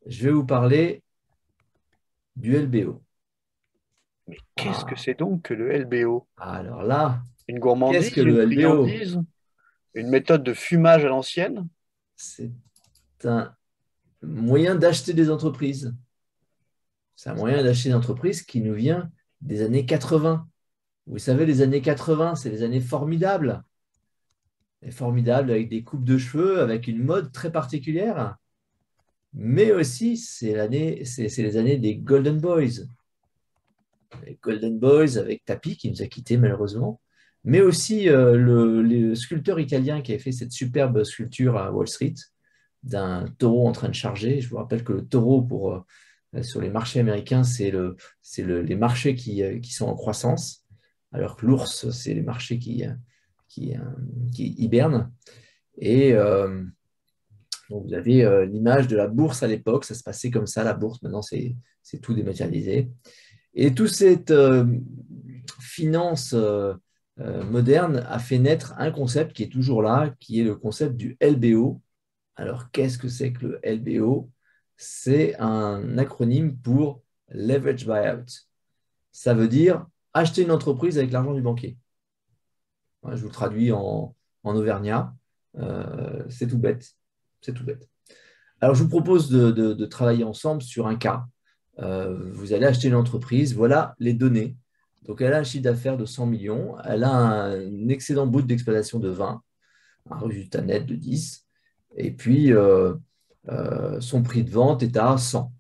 je vais vous parler du LBO. Mais qu'est-ce que Ah, c'est donc que le LBO? alors là, Une qu'est-ce que gourmandise, une le LBO? friandise, une méthode de fumage à l'ancienne? C'est un moyen d'acheter des entreprises. C'est un moyen d'acheter des entreprises qui nous vient des années 80. Vous savez, les années 80, c'est les années formidables. Et formidables avec des coupes de cheveux, avec une mode très particulière. Mais aussi, c'est les années des Golden Boys. Les Golden Boys avec Tapi, qui nous a quittés malheureusement. Mais aussi le sculpteur italien qui avait fait cette superbe sculpture à Wall Street d'un taureau en train de charger. Je vous rappelle que le taureau, sur les marchés américains, les marchés qui sont en croissance, alors que l'ours, c'est les marchés qui, euh, qui hibernent. Et donc vous avez l'image de la bourse à l'époque, ça se passait comme ça, la bourse, maintenant c'est tout dématérialisé. Et toute cette finance moderne a fait naître un concept qui est toujours là, qui est le concept du LBO. Alors, qu'est-ce que c'est que le LBO? C'est un acronyme pour Leverage Buyout. Ça veut dire acheter une entreprise avec l'argent du banquier. Ouais, je vous le traduis en auvergnat. C'est tout bête. C'est tout bête. Alors, je vous propose de travailler ensemble sur un cas. Vous allez acheter une entreprise, voilà les données. Donc, elle a un chiffre d'affaires de 100 millions, elle a un excédent brut d'exploitation de 20, un résultat net de 10, et puis son prix de vente est à 100.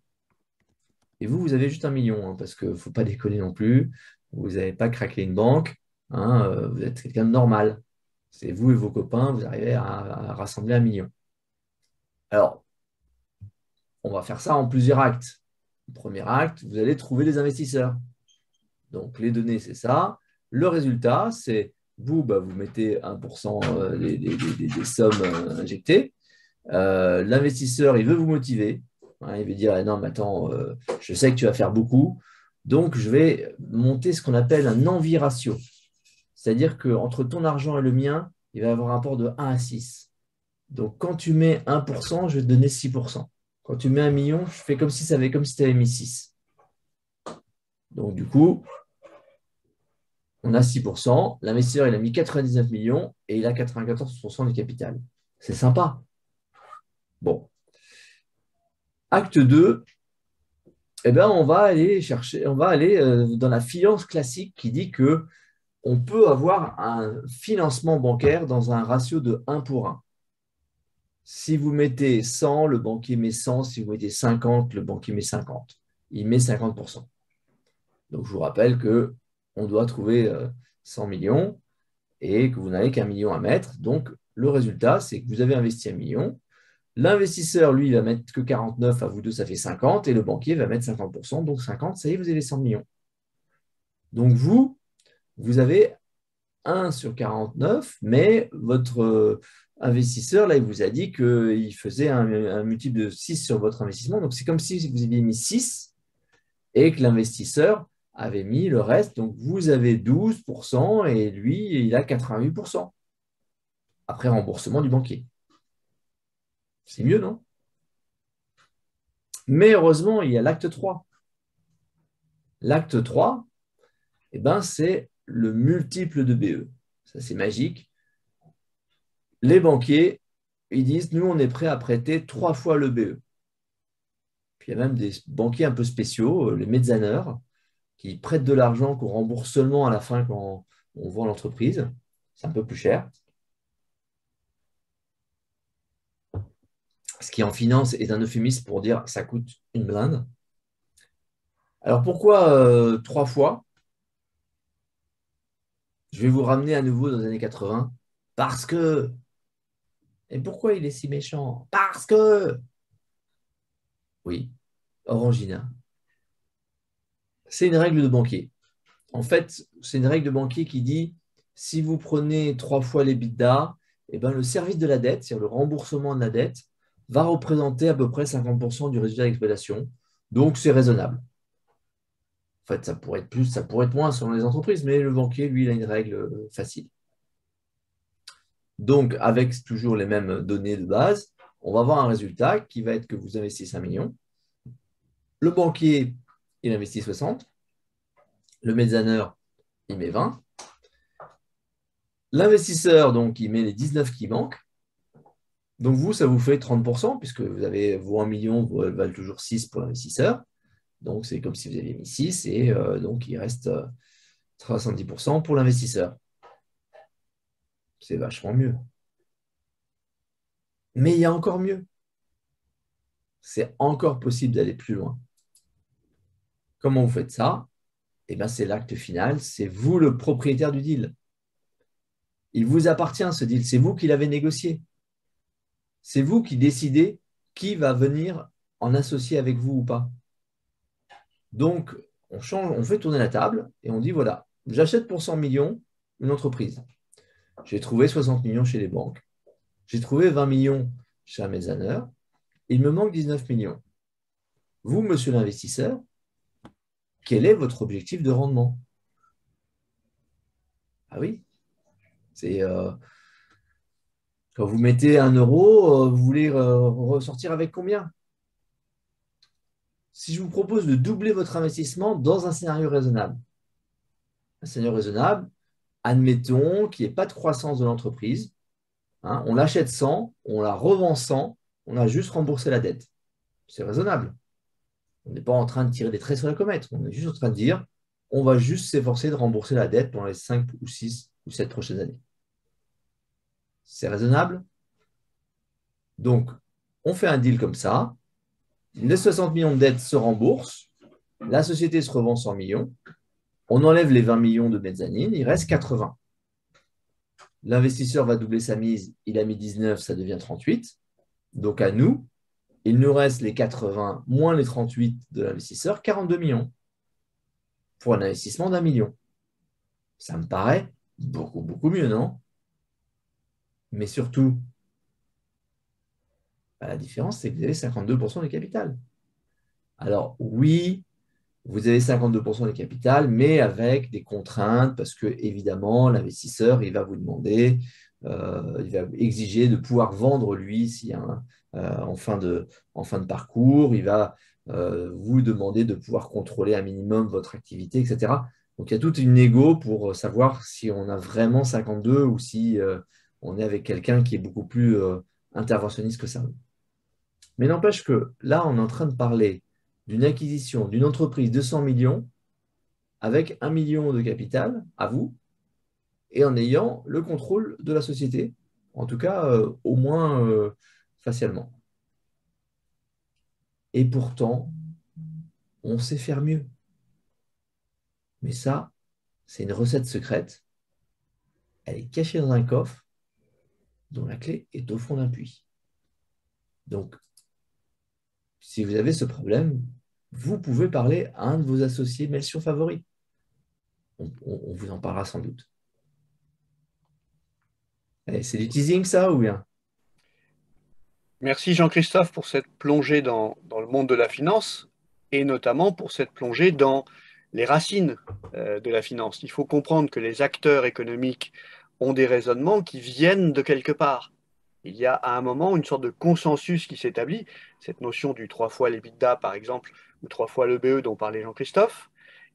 Et vous avez juste 1 million, hein, parce qu'il ne faut pas déconner non plus. Vous n'avez pas craqué une banque, hein, vous êtes quelqu'un de normal. C'est vous et vos copains, vous arrivez à rassembler 1 million. Alors, on va faire ça en plusieurs actes. Le premier acte, vous allez trouver des investisseurs. Donc, les données, c'est ça. Le résultat, c'est vous, bah, vous mettez 1% des sommes injectées. L'investisseur, il veut vous motiver. Hein, il veut dire, ah non, mais attends, je sais que tu vas faire beaucoup. Donc, je vais monter ce qu'on appelle un envie ratio. C'est-à-dire qu'entre ton argent et le mien, il va y avoir un rapport de 1 à 6. Donc, quand tu mets 1%, je vais te donner 6%. Quand tu mets 1 million, je fais comme si tu avais mis 6. Donc, du coup, on a 6%. L'investisseur, il a mis 99 millions et il a 94% du capital. C'est sympa. Bon. Acte 2, eh ben, on va aller chercher, on va aller dans la finance classique qui dit que on peut avoir un financement bancaire dans un ratio de 1 pour 1. Si vous mettez 100, le banquier met 100. Si vous mettez 50, le banquier met 50. Il met 50%. Donc, je vous rappelle que on doit trouver 100 millions et que vous n'avez qu'un million à mettre. Donc, le résultat, c'est que vous avez investi 1 million. L'investisseur, lui, il va mettre que 49, à vous deux, ça fait 50, et le banquier va mettre 50%, donc 50, ça y est, vous avez 100 millions. Donc, vous avez 1 sur 49, mais votre investisseur, là, il vous a dit qu'il faisait un multiple de 6 sur votre investissement. Donc, c'est comme si vous aviez mis 6 et que l'investisseur avait mis le reste. Donc, vous avez 12% et lui, il a 88% après remboursement du banquier. C'est mieux, non? Mais heureusement, il y a l'acte 3. L'acte 3, eh ben, c'est le multiple de BE. Ça, c'est magique. Les banquiers, ils disent, nous, on est prêt à prêter 3 fois le BE. Puis il y a même des banquiers un peu spéciaux, les mezzaneurs, qui prêtent de l'argent qu'on rembourse seulement à la fin quand on vend l'entreprise. C'est un peu plus cher. Ce qui en finance est un euphémisme pour dire ça coûte une blinde. Alors pourquoi 3 fois? Je vais vous ramener à nouveau dans les années 80. Parce que. Et pourquoi il est si méchant? Parce que. Oui, Orangina. C'est une règle de banquier. En fait, c'est une règle de banquier qui dit si vous prenez 3 fois l'EBITDA, eh ben, le service de la dette, c'est-à-dire le remboursement de la dette, va représenter à peu près 50% du résultat d'exploitation. Donc, c'est raisonnable. En fait, ça pourrait être plus, ça pourrait être moins selon les entreprises, mais le banquier, lui, il a une règle facile. Donc, avec toujours les mêmes données de base, on va avoir un résultat qui va être que vous investissez 1 million. Le banquier, il investit 60. Le mezzaneur, il met 20. L'investisseur, donc, il met les 19 qui manquent. Donc, vous, ça vous fait 30%, puisque vous avez vos 1 million, valent toujours 6 pour l'investisseur. Donc, c'est comme si vous aviez mis 6 et donc, il reste 70% pour l'investisseur. C'est vachement mieux. Mais il y a encore mieux. C'est encore possible d'aller plus loin. Comment vous faites ça? Eh bien, c'est l'acte final. C'est vous le propriétaire du deal. Il vous appartient, ce deal. C'est vous qui l'avez négocié. C'est vous qui décidez qui va venir en associer avec vous ou pas. Donc, on change, on fait tourner la table et on dit, voilà, j'achète pour 100 millions une entreprise. J'ai trouvé 60 millions chez les banques. J'ai trouvé 20 millions chez un mezzaneur. Il me manque 19 millions. Vous, monsieur l'investisseur, quel est votre objectif de rendement? Ah oui, c'est quand vous mettez 1 euro, vous voulez ressortir avec combien? Si je vous propose de doubler votre investissement dans un scénario raisonnable, admettons qu'il n'y ait pas de croissance de l'entreprise, hein, on l'achète 100, on la revend 100, on a juste remboursé la dette. C'est raisonnable. On n'est pas en train de tirer des traits sur la comète, on est juste en train de dire on va juste s'efforcer de rembourser la dette pendant les 5 ou 6 ou 7 prochaines années. C'est raisonnable? Donc, on fait un deal comme ça, les 60 millions de dettes se remboursent, la société se revend 100 millions, on enlève les 20 millions de mezzanine, il reste 80. L'investisseur va doubler sa mise, il a mis 19, ça devient 38. Donc à nous, il nous reste les 80 moins les 38 de l'investisseur, 42 millions pour un investissement d'1 million. Ça me paraît beaucoup, beaucoup mieux, non? Mais surtout, la différence, c'est que vous avez 52% du capital. Alors oui, vous avez 52% du capital, mais avec des contraintes, parce que évidemment, l'investisseur, il va vous demander, il va exiger de pouvoir vendre lui s'il y a en fin de parcours, il va vous demander de pouvoir contrôler un minimum votre activité, etc. Donc il y a toute une négo pour savoir si on a vraiment 52 ou si on est avec quelqu'un qui est beaucoup plus interventionniste que ça. Mais n'empêche que là, on est en train de parler d'une acquisition d'une entreprise de 100 millions avec 1 million de capital à vous et en ayant le contrôle de la société, en tout cas au moins facialement. Et pourtant, on sait faire mieux. Mais ça, c'est une recette secrète. Elle est cachée dans un coffre dont la clé est au fond d'un puits. Donc, si vous avez ce problème, vous pouvez parler à un de vos associés Melchior favoris. On vous en parlera sans doute. C'est du teasing, ça, ou bien? Merci Jean-Christophe pour cette plongée dans le monde de la finance et notamment pour cette plongée dans les racines de la finance. Il faut comprendre que les acteurs économiques ont des raisonnements qui viennent de quelque part. Il y a à un moment une sorte de consensus qui s'établit, cette notion du 3 fois l'EBITDA par exemple, ou 3 fois l'EBE dont parlait Jean-Christophe.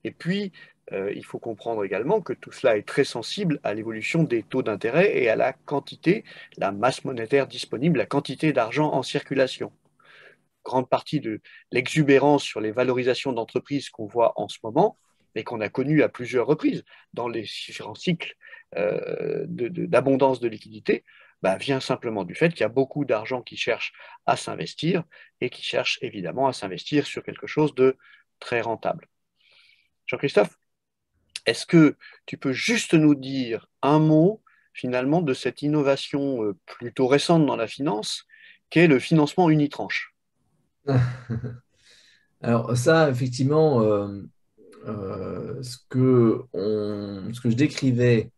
Et puis, il faut comprendre également que tout cela est très sensible à l'évolution des taux d'intérêt et à la quantité, la masse monétaire disponible, la quantité d'argent en circulation. Grande partie de l'exubérance sur les valorisations d'entreprises qu'on voit en ce moment et qu'on a connu à plusieurs reprises dans les différents cycles d'abondance de liquidités, vient simplement du fait qu'il y a beaucoup d'argent qui cherche à s'investir et qui cherche évidemment à s'investir sur quelque chose de très rentable. Jean-Christophe, est-ce que tu peux juste nous dire un mot finalement de cette innovation plutôt récente dans la finance, qu'est le financement unitranche? Alors ça, effectivement, ce que je décrivais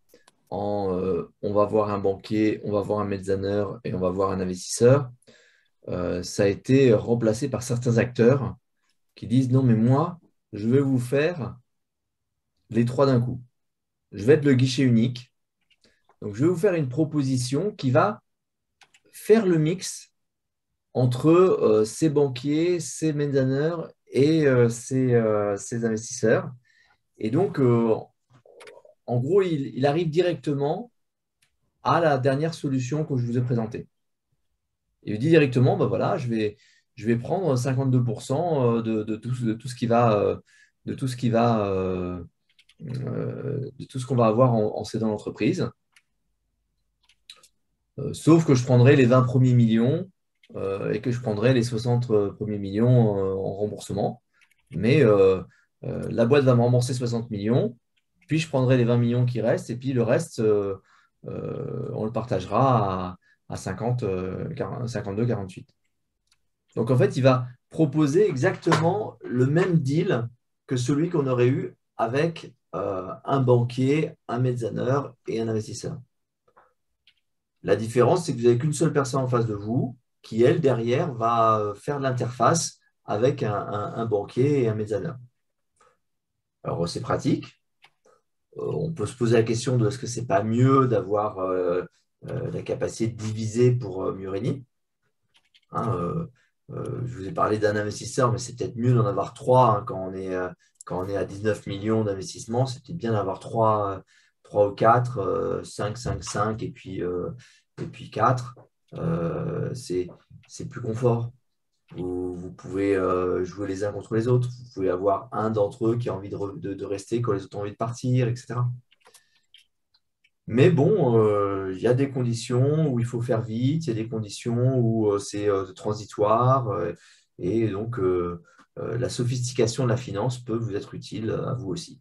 on va voir un banquier, on va voir un mezzaneur et on va voir un investisseur, ça a été remplacé par certains acteurs qui disent non, mais moi, je vais vous faire les trois d'un coup. Je vais être le guichet unique. Donc, je vais vous faire une proposition qui va faire le mix entre ces banquiers, ces mezzaneurs et ses investisseurs. Et donc, en gros, il arrive directement à la dernière solution que je vous ai présentée. Il dit directement, ben voilà, je vais prendre 52% de tout ce qui va, de tout ce qui va, de tout ce qu'on va avoir en cédant l'entreprise. Sauf que je prendrai les 20 premiers millions et que je prendrai les 60 premiers millions en remboursement. Mais la boîte va me rembourser 60 millions, puis je prendrai les 20 millions qui restent, et puis le reste, on le partagera à 50, 52, 48. Donc en fait, il va proposer exactement le même deal que celui qu'on aurait eu avec un banquier, un mezzaneur et un investisseur. La différence, c'est que vous n'avez qu'une seule personne en face de vous qui, elle, derrière, va faire l'interface avec un banquier et un mezzaneur. Alors, c'est pratique. On peut se poser la question de est-ce que ce n'est pas mieux d'avoir la capacité de diviser pour mieux régner. Je vous ai parlé d'un investisseur, mais c'est peut-être mieux d'en avoir trois quand on est à 19 millions d'investissement. C'est peut-être bien d'avoir trois ou quatre, 5, 5, 5 et puis 4. C'est plus confort. Vous pouvez jouer les uns contre les autres. Vous pouvez avoir un d'entre eux qui a envie de rester quand les autres ont envie de partir, etc. Mais bon, il y a des conditions où il faut faire vite, il y a des conditions où c'est transitoire, et donc la sophistication de la finance peut vous être utile à vous aussi.